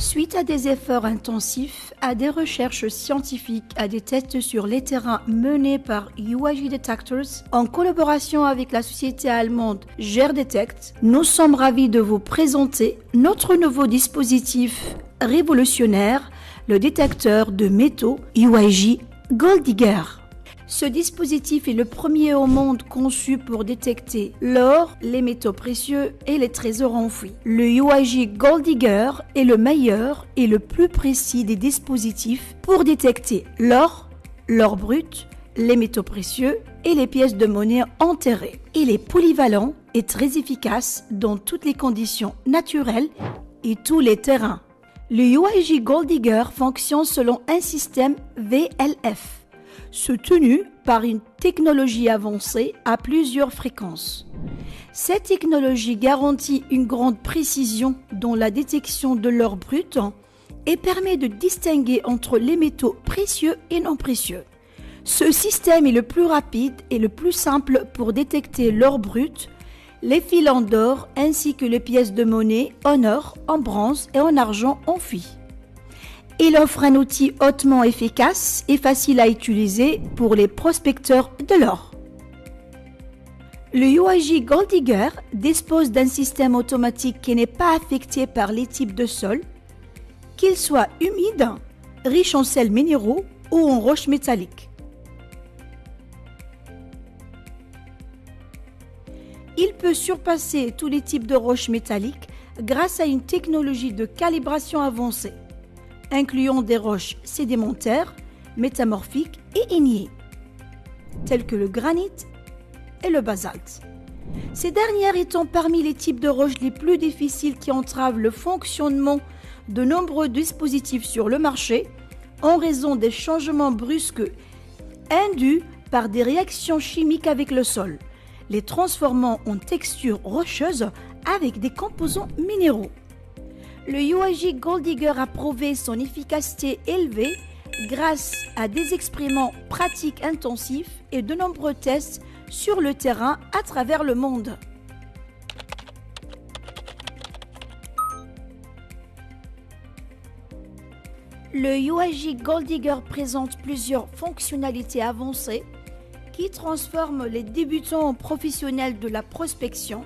Suite à des efforts intensifs, à des recherches scientifiques, à des tests sur les terrains menés par UIJ Detectors, en collaboration avec la société allemande GERDetect, nous sommes ravis de vous présenter notre nouveau dispositif révolutionnaire, le détecteur de métaux UIJ Gold Digger. Ce dispositif est le premier au monde conçu pour détecter l'or, les métaux précieux et les trésors enfouis. Le UIJ Gold Digger est le meilleur et le plus précis des dispositifs pour détecter l'or, l'or brut, les métaux précieux et les pièces de monnaie enterrées. Il est polyvalent et très efficace dans toutes les conditions naturelles et tous les terrains. Le UIJ Gold Digger fonctionne selon un système VLF. Soutenu par une technologie avancée à plusieurs fréquences. Cette technologie garantit une grande précision dans la détection de l'or brut et permet de distinguer entre les métaux précieux et non précieux. Ce système est le plus rapide et le plus simple pour détecter l'or brut, les filants d'or ainsi que les pièces de monnaie en or, en bronze et en argent enfouis. Il offre un outil hautement efficace et facile à utiliser pour les prospecteurs de l'or. Le UIJ Gold Digger dispose d'un système automatique qui n'est pas affecté par les types de sol, qu'ils soient humides, riches en sels minéraux ou en roches métalliques. Il peut surpasser tous les types de roches métalliques grâce à une technologie de calibration avancée, incluant des roches sédimentaires, métamorphiques et ignées, telles que le granit et le basalte. Ces dernières étant parmi les types de roches les plus difficiles qui entravent le fonctionnement de nombreux dispositifs sur le marché en raison des changements brusques induits par des réactions chimiques avec le sol, les transformant en texture rocheuse avec des composants minéraux. Le UIJ Gold Digger a prouvé son efficacité élevée grâce à des expériments pratiques intensifs et de nombreux tests sur le terrain à travers le monde. Le UIJ Gold Digger présente plusieurs fonctionnalités avancées qui transforment les débutants en professionnels de la prospection,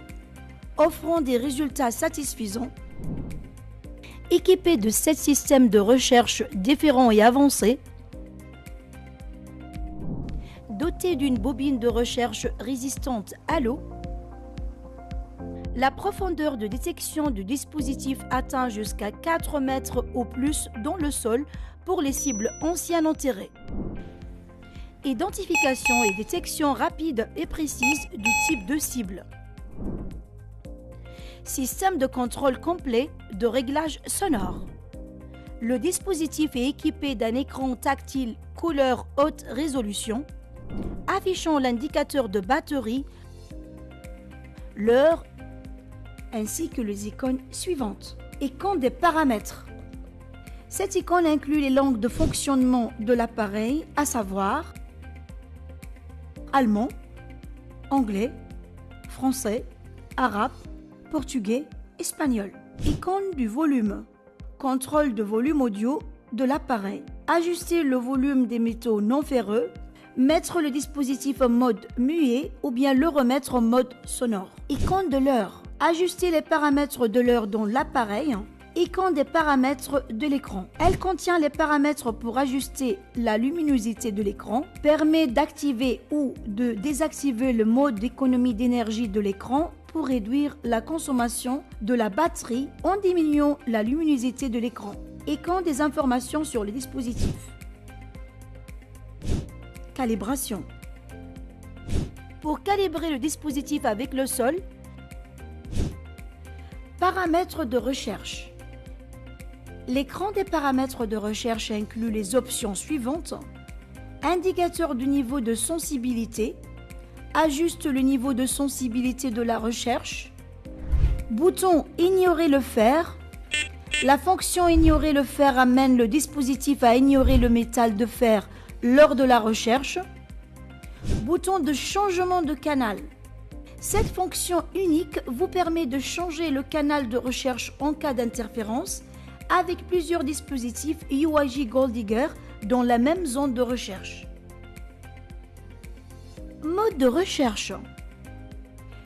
offrant des résultats satisfaisants. Équipé de 7 systèmes de recherche différents et avancés, doté d'une bobine de recherche résistante à l'eau, la profondeur de détection du dispositif atteint jusqu'à 4 mètres au plus dans le sol pour les cibles anciennes enterrées. Identification et détection rapide et précise du type de cible. Système de contrôle complet de réglage sonore. Le dispositif est équipé d'un écran tactile couleur haute résolution, affichant l'indicateur de batterie, l'heure, ainsi que les icônes suivantes. Icône des paramètres. Cette icône inclut les langues de fonctionnement de l'appareil, à savoir allemand, anglais, français, arabe, portugais, espagnol. Icône du volume. Contrôle de volume audio de l'appareil. Ajuster le volume des métaux non ferreux. Mettre le dispositif en mode muet ou bien le remettre en mode sonore. Icône de l'heure. Ajuster les paramètres de l'heure dans l'appareil. Icône des paramètres de l'écran. Elle contient les paramètres pour ajuster la luminosité de l'écran, permet d'activer ou de désactiver le mode d'économie d'énergie de l'écran pour réduire la consommation de la batterie en diminuant la luminosité de l'écran. Icône des informations sur le dispositif. Calibration. Pour calibrer le dispositif avec le sol, paramètres de recherche. L'écran des paramètres de recherche inclut les options suivantes. Indicateur du niveau de sensibilité. Ajuste le niveau de sensibilité de la recherche. Bouton ignorer le fer. La fonction ignorer le fer amène le dispositif à ignorer le métal de fer lors de la recherche. Bouton de changement de canal. Cette fonction unique vous permet de changer le canal de recherche en cas d'interférence avec plusieurs dispositifs UAJ Gold Digger dans la même zone de recherche. Mode de recherche.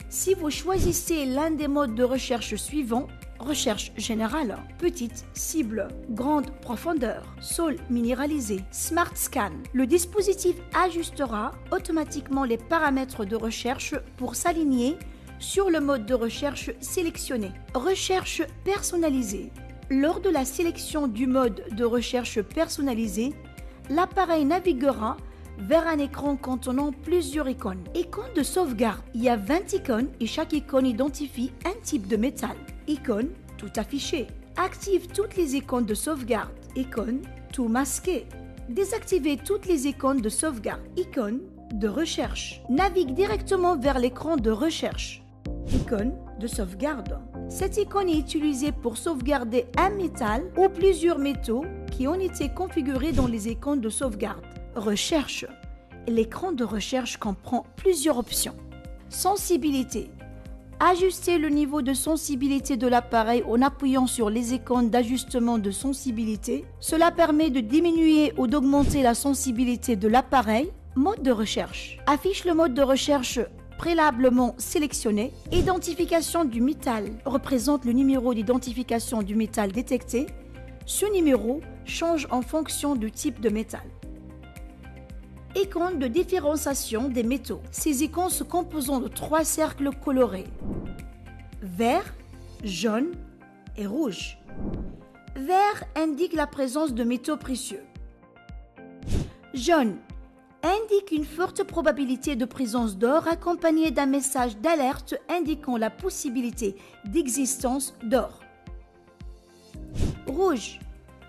Si vous choisissez l'un des modes de recherche suivants, recherche générale, petite cible, grande profondeur, sol minéralisé, Smart Scan, le dispositif ajustera automatiquement les paramètres de recherche pour s'aligner sur le mode de recherche sélectionné. Recherche personnalisée. Lors de la sélection du mode de recherche personnalisé, l'appareil naviguera vers un écran contenant plusieurs icônes. Icône de sauvegarde. Il y a 20 icônes et chaque icône identifie un type de métal. Icône, tout affiché. Active toutes les icônes de sauvegarde. Icône, tout masqué. Désactivez toutes les icônes de sauvegarde. Icône de recherche. Navigue directement vers l'écran de recherche. Icône de sauvegarde. Cette icône est utilisée pour sauvegarder un métal ou plusieurs métaux qui ont été configurés dans les icônes de sauvegarde. Recherche. L'écran de recherche comprend plusieurs options. Sensibilité. Ajuster le niveau de sensibilité de l'appareil en appuyant sur les icônes d'ajustement de sensibilité. Cela permet de diminuer ou d'augmenter la sensibilité de l'appareil. Mode de recherche. Affiche le mode de recherche préalablement sélectionné. Identification du métal représente le numéro d'identification du métal détecté. Ce numéro change en fonction du type de métal. Icône de différenciation des métaux. Ces icônes se composent de 3 cercles colorés. Vert, jaune et rouge. Vert indique la présence de métaux précieux. Jaune indique une forte probabilité de présence d'or accompagnée d'un message d'alerte indiquant la possibilité d'existence d'or. Rouge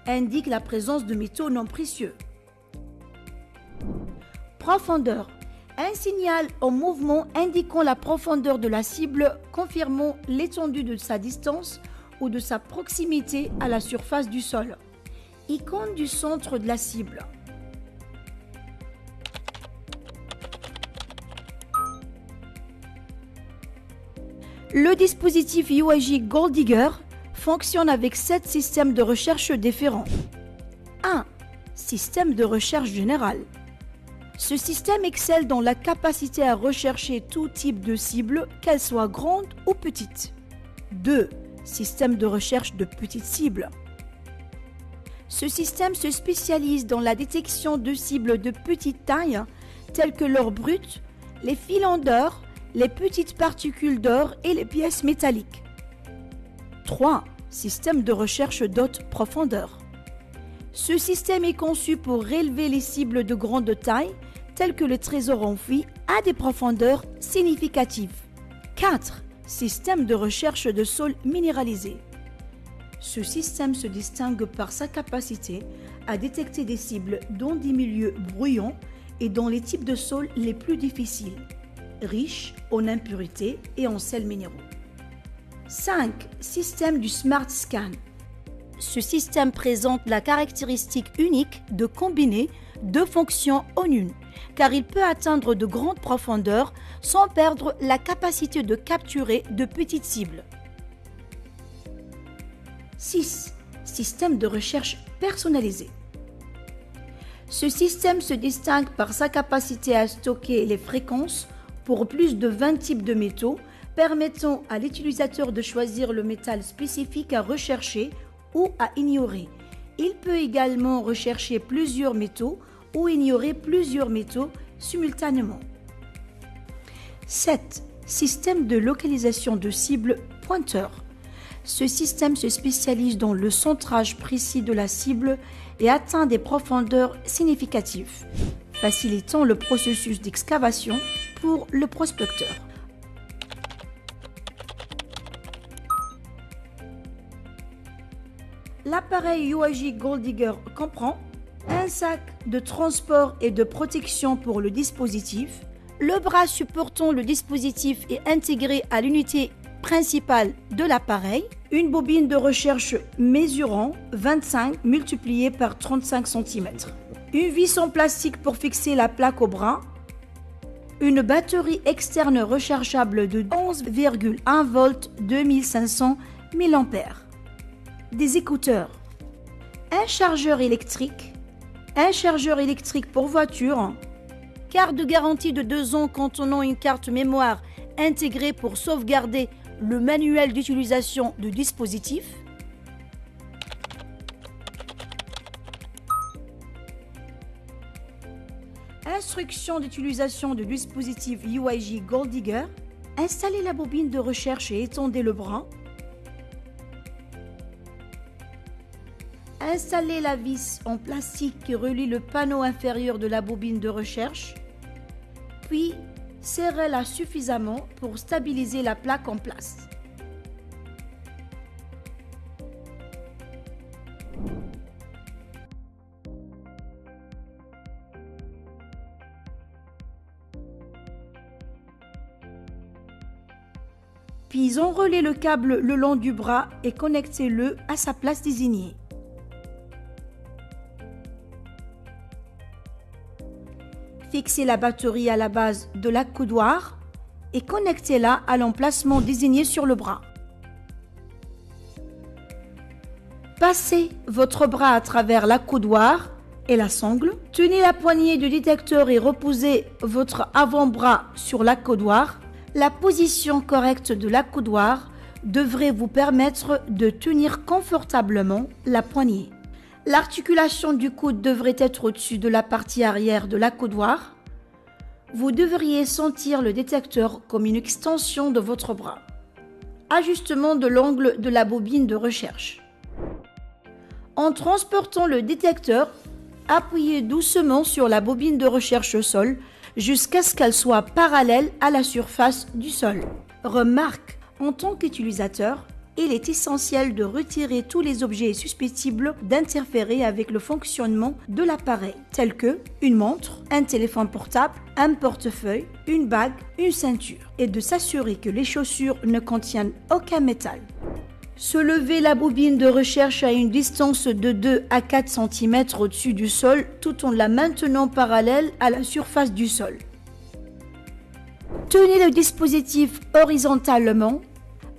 indique la présence de métaux non précieux. Profondeur. Un signal en mouvement indiquant la profondeur de la cible, confirmant l'étendue de sa distance ou de sa proximité à la surface du sol. Icône du centre de la cible. Le dispositif UAJ Gold Digger fonctionne avec 7 systèmes de recherche différents. 1. Système de recherche générale. Ce système excelle dans la capacité à rechercher tout type de cible, qu'elle soit grande ou petite. 2. Système de recherche de petites cibles. Ce système se spécialise dans la détection de cibles de petite taille, telles que l'or brut, les filons d'or, les petites particules d'or et les pièces métalliques. 3. Système de recherche d'haute profondeur. Ce système est conçu pour relever les cibles de grande taille, tels que le trésor enfoui, à des profondeurs significatives. 4. Système de recherche de sol minéralisé. Ce système se distingue par sa capacité à détecter des cibles dans des milieux bruyants et dans les types de sols les plus difficiles, riches en impuretés et en sels minéraux. 5. Système du Smart Scan. Ce système présente la caractéristique unique de combiner 2 fonctions en une, car il peut atteindre de grandes profondeurs sans perdre la capacité de capturer de petites cibles. 6. Système de recherche personnalisé. Ce système se distingue par sa capacité à stocker les fréquences pour plus de 20 types de métaux, permettant à l'utilisateur de choisir le métal spécifique à rechercher ou à ignorer. Il peut également rechercher plusieurs métaux ou ignorer plusieurs métaux simultanément. 7. Système de localisation de cible pointeur. Ce système se spécialise dans le centrage précis de la cible et atteint des profondeurs significatives, facilitant le processus d'excavation pour le prospecteur. L'appareil UAJ Gold Digger comprend un sac de transport et de protection pour le dispositif. Le bras supportant le dispositif est intégré à l'unité principale de l'appareil. Une bobine de recherche mesurant 25 multiplié par 35 cm. Une vis en plastique pour fixer la plaque au bras. Une batterie externe rechargeable de 11,1 volts 2500 mA. Des écouteurs. un chargeur électrique pour voiture, carte de garantie de 2 ans contenant une carte mémoire intégrée pour sauvegarder le manuel d'utilisation du dispositif, instruction d'utilisation du dispositif UIJ Gold Digger, installez la bobine de recherche et étendez le bras, installez la vis en plastique qui relie le panneau inférieur de la bobine de recherche, puis serrez-la suffisamment pour stabiliser la plaque en place. Puis enroulez le câble le long du bras et connectez-le à sa place désignée. Fixez la batterie à la base de l'accoudoir et connectez-la à l'emplacement désigné sur le bras. Passez votre bras à travers l'accoudoir et la sangle. Tenez la poignée du détecteur et reposez votre avant-bras sur l'accoudoir. La position correcte de l'accoudoir devrait vous permettre de tenir confortablement la poignée. L'articulation du coude devrait être au-dessus de la partie arrière de l'accoudoir. Vous devriez sentir le détecteur comme une extension de votre bras. Ajustement de l'angle de la bobine de recherche. En transportant le détecteur, appuyez doucement sur la bobine de recherche au sol jusqu'à ce qu'elle soit parallèle à la surface du sol. Remarque, en tant qu'utilisateur, il est essentiel de retirer tous les objets susceptibles d'interférer avec le fonctionnement de l'appareil, tels que une montre, un téléphone portable, un portefeuille, une bague, une ceinture, et de s'assurer que les chaussures ne contiennent aucun métal. Soulevez la bobine de recherche à une distance de 2 à 4 cm au-dessus du sol tout en la maintenant parallèle à la surface du sol. Tenez le dispositif horizontalement.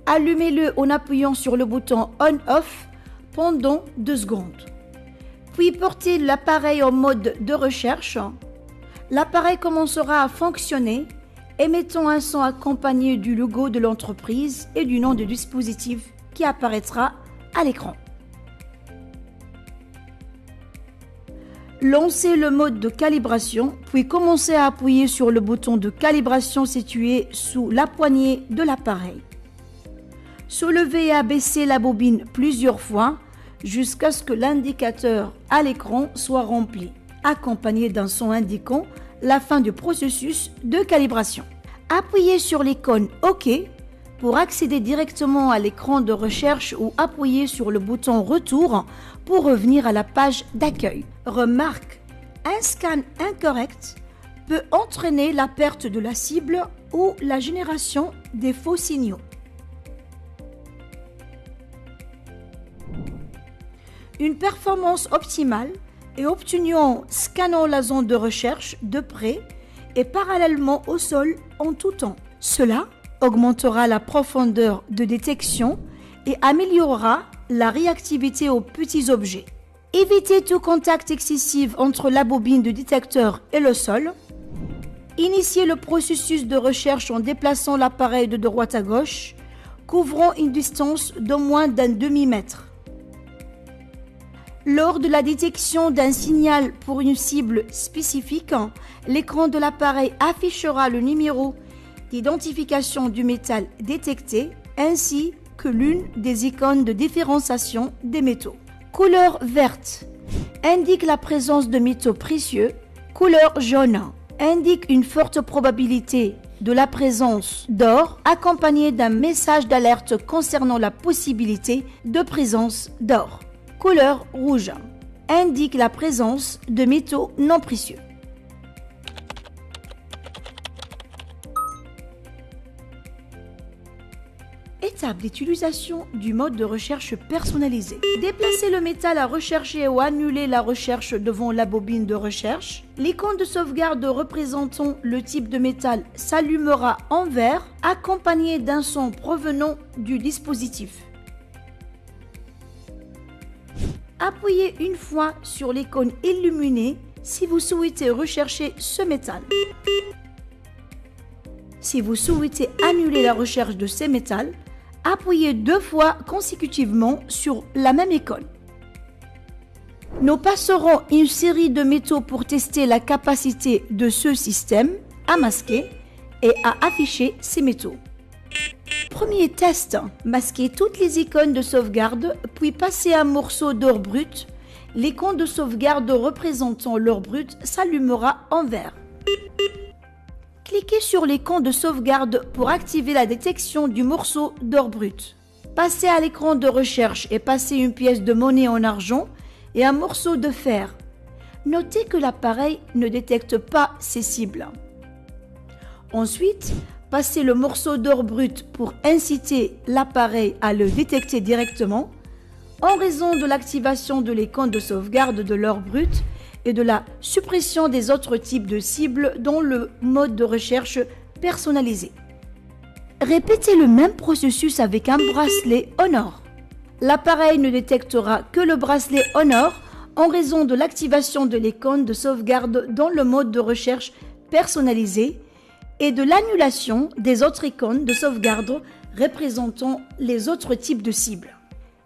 Allumez-le en appuyant sur le bouton On/Off pendant 2 secondes. Puis portez l'appareil en mode de recherche. L'appareil commencera à fonctionner, émettant un son accompagné du logo de l'entreprise et du nom du dispositif qui apparaîtra à l'écran. Lancez le mode de calibration, puis commencez à appuyer sur le bouton de calibration situé sous la poignée de l'appareil. Soulevez et abaissez la bobine plusieurs fois jusqu'à ce que l'indicateur à l'écran soit rempli, accompagné d'un son indiquant la fin du processus de calibration. Appuyez sur l'icône OK pour accéder directement à l'écran de recherche ou appuyez sur le bouton Retour pour revenir à la page d'accueil. Remarque, un scan incorrect peut entraîner la perte de la cible ou la génération des faux signaux. Une performance optimale est obtenue en scannant la zone de recherche de près et parallèlement au sol en tout temps. Cela augmentera la profondeur de détection et améliorera la réactivité aux petits objets. Évitez tout contact excessif entre la bobine de détecteur et le sol. Initiez le processus de recherche en déplaçant l'appareil de droite à gauche, couvrant une distance d'au moins d'un demi-mètre. Lors de la détection d'un signal pour une cible spécifique, l'écran de l'appareil affichera le numéro d'identification du métal détecté ainsi que l'une des icônes de différenciation des métaux. Couleur verte indique la présence de métaux précieux. Couleur jaune indique une forte probabilité de la présence d'or accompagnée d'un message d'alerte concernant la possibilité de présence d'or. Couleur rouge indique la présence de métaux non précieux. Étape d'utilisation du mode de recherche personnalisé. Déplacez le métal à rechercher ou annuler la recherche devant la bobine de recherche. L'icône de sauvegarde représentant le type de métal s'allumera en vert, accompagné d'un son provenant du dispositif. Appuyez une fois sur l'icône illuminée si vous souhaitez rechercher ce métal. Si vous souhaitez annuler la recherche de ces métals, appuyez 2 fois consécutivement sur la même icône. Nous passerons une série de métaux pour tester la capacité de ce système à masquer et à afficher ces métaux. Premier test, masquez toutes les icônes de sauvegarde, puis passez un morceau d'or brut. L'icône de sauvegarde représentant l'or brut s'allumera en vert. Cliquez sur l'icône de sauvegarde pour activer la détection du morceau d'or brut. Passez à l'écran de recherche et passez une pièce de monnaie en argent et un morceau de fer. Notez que l'appareil ne détecte pas ces cibles. Ensuite, passez le morceau d'or brut pour inciter l'appareil à le détecter directement en raison de l'activation de l'icône de sauvegarde de l'or brut et de la suppression des autres types de cibles dans le mode de recherche personnalisé. Répétez le même processus avec un bracelet Honor. L'appareil ne détectera que le bracelet Honor en raison de l'activation de l'icône de sauvegarde dans le mode de recherche personnalisé et de l'annulation des autres icônes de sauvegarde représentant les autres types de cibles.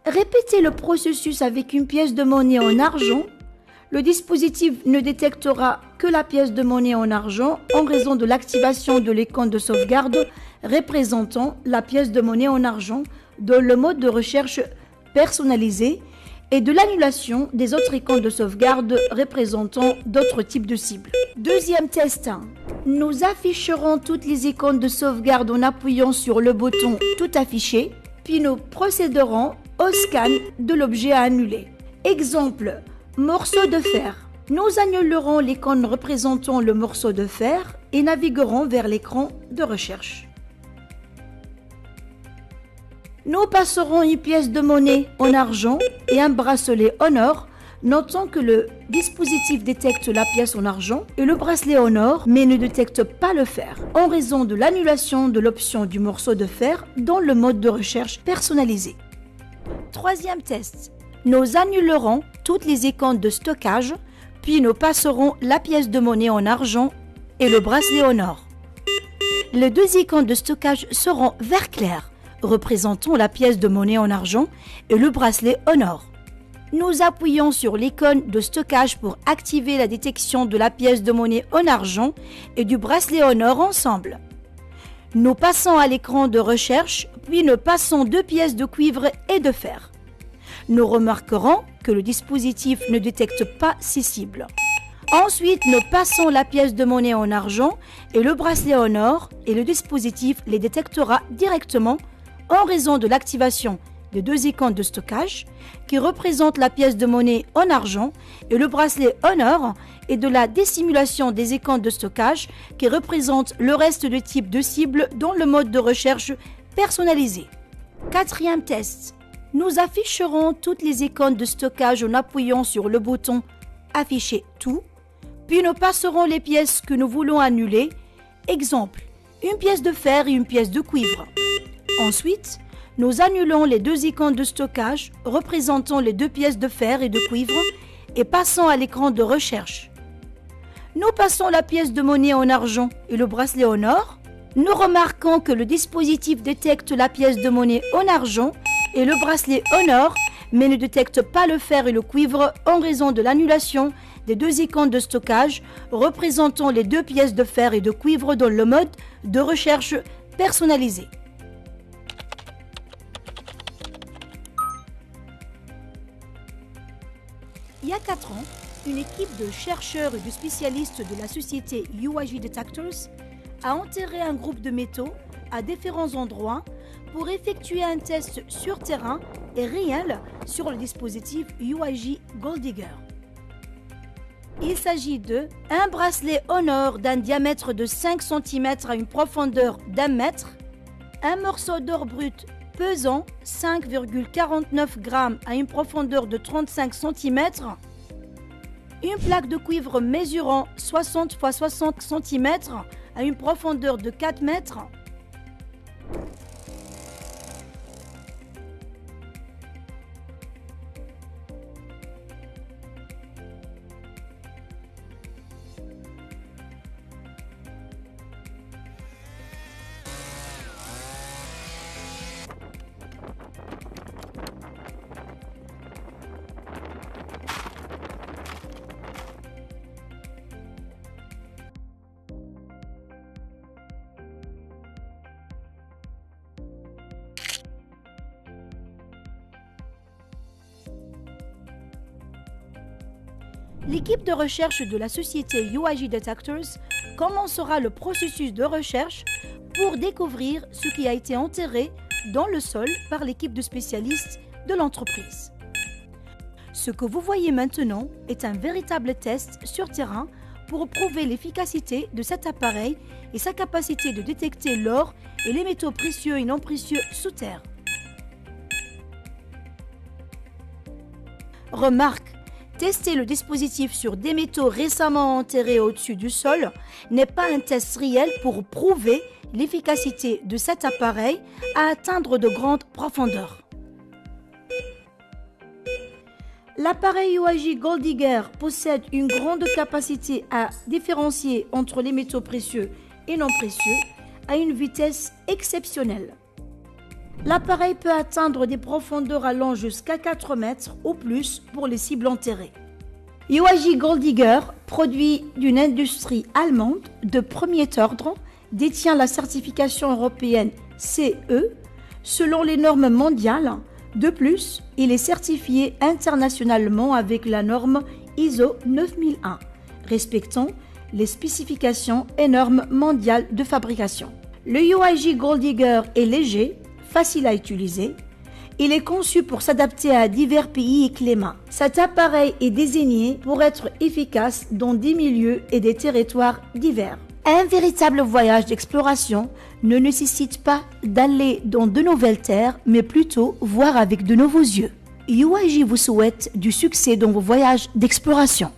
Répétez le processus avec une pièce de monnaie en argent. Le dispositif ne détectera que la pièce de monnaie en argent en raison de l'activation de l'icône de sauvegarde représentant la pièce de monnaie en argent dans le mode de recherche personnalisé et de l'annulation des autres icônes de sauvegarde représentant d'autres types de cibles. Deuxième test. Nous afficherons toutes les icônes de sauvegarde en appuyant sur le bouton « Tout afficher », puis nous procéderons au scan de l'objet à annuler. Exemple, morceau de fer. Nous annulerons l'icône représentant le morceau de fer et naviguerons vers l'écran de recherche. Nous passerons une pièce de monnaie en argent et un bracelet Honor. Notons que le dispositif détecte la pièce en argent et le bracelet Honor, mais ne détecte pas le fer, en raison de l'annulation de l'option du morceau de fer dans le mode de recherche personnalisé. Troisième test. Nous annulerons toutes les icônes de stockage, puis nous passerons la pièce de monnaie en argent et le bracelet Honor. Les 2 icônes de stockage seront vert clair, représentant la pièce de monnaie en argent et le bracelet Honor. Nous appuyons sur l'icône de stockage pour activer la détection de la pièce de monnaie en argent et du bracelet Honor ensemble. Nous passons à l'écran de recherche, puis nous passons 2 pièces de cuivre et de fer. Nous remarquerons que le dispositif ne détecte pas ces cibles. Ensuite, nous passons la pièce de monnaie en argent et le bracelet Honor et le dispositif les détectera directement en raison de l'activation des 2 icônes de stockage qui représentent la pièce de monnaie en argent et le bracelet Honor et de la dissimulation des icônes de stockage qui représentent le reste du type de cible dans le mode de recherche personnalisé. Quatrième test. Nous afficherons toutes les icônes de stockage en appuyant sur le bouton « Afficher tout », puis nous passerons les pièces que nous voulons annuler. Exemple, une pièce de fer et une pièce de cuivre. Ensuite, nous annulons les 2 icônes de stockage représentant les 2 pièces de fer et de cuivre et passons à l'écran de recherche. Nous passons la pièce de monnaie en argent et le bracelet Honor. Nous remarquons que le dispositif détecte la pièce de monnaie en argent et le bracelet Honor, mais ne détecte pas le fer et le cuivre en raison de l'annulation des 2 icônes de stockage représentant les 2 pièces de fer et de cuivre dans le mode de recherche personnalisé. Il y a 4 ans, une équipe de chercheurs et de spécialistes de la société UIG Detectors a enterré un groupe de métaux à différents endroits pour effectuer un test sur terrain et réel sur le dispositif UIG Gold Digger. Il s'agit de un bracelet Honor d'un diamètre de 5 cm à une profondeur d'1 mètre, un morceau d'or brut pesant 5,49 g à une profondeur de 35 cm, une plaque de cuivre mesurant 60 x 60 cm à une profondeur de 4 mètres, L'équipe de recherche de la société UIG Detectors commencera le processus de recherche pour découvrir ce qui a été enterré dans le sol par l'équipe de spécialistes de l'entreprise. Ce que vous voyez maintenant est un véritable test sur terrain pour prouver l'efficacité de cet appareil et sa capacité de détecter l'or et les métaux précieux et non précieux sous terre. Remarque, tester le dispositif sur des métaux récemment enterrés au-dessus du sol n'est pas un test réel pour prouver l'efficacité de cet appareil à atteindre de grandes profondeurs. L'appareil UIG Gold Digger possède une grande capacité à différencier entre les métaux précieux et non précieux à une vitesse exceptionnelle. L'appareil peut atteindre des profondeurs allant jusqu'à 4 mètres ou plus pour les cibles enterrées. UIG Gold Digger, produit d'une industrie allemande de premier ordre, détient la certification européenne CE selon les normes mondiales. De plus, il est certifié internationalement avec la norme ISO 9001, respectant les spécifications et normes mondiales de fabrication. Le UIG Gold Digger est léger, facile à utiliser. Il est conçu pour s'adapter à divers pays et climats. Cet appareil est désigné pour être efficace dans des milieux et des territoires divers. Un véritable voyage d'exploration ne nécessite pas d'aller dans de nouvelles terres, mais plutôt voir avec de nouveaux yeux. UIG vous souhaite du succès dans vos voyages d'exploration.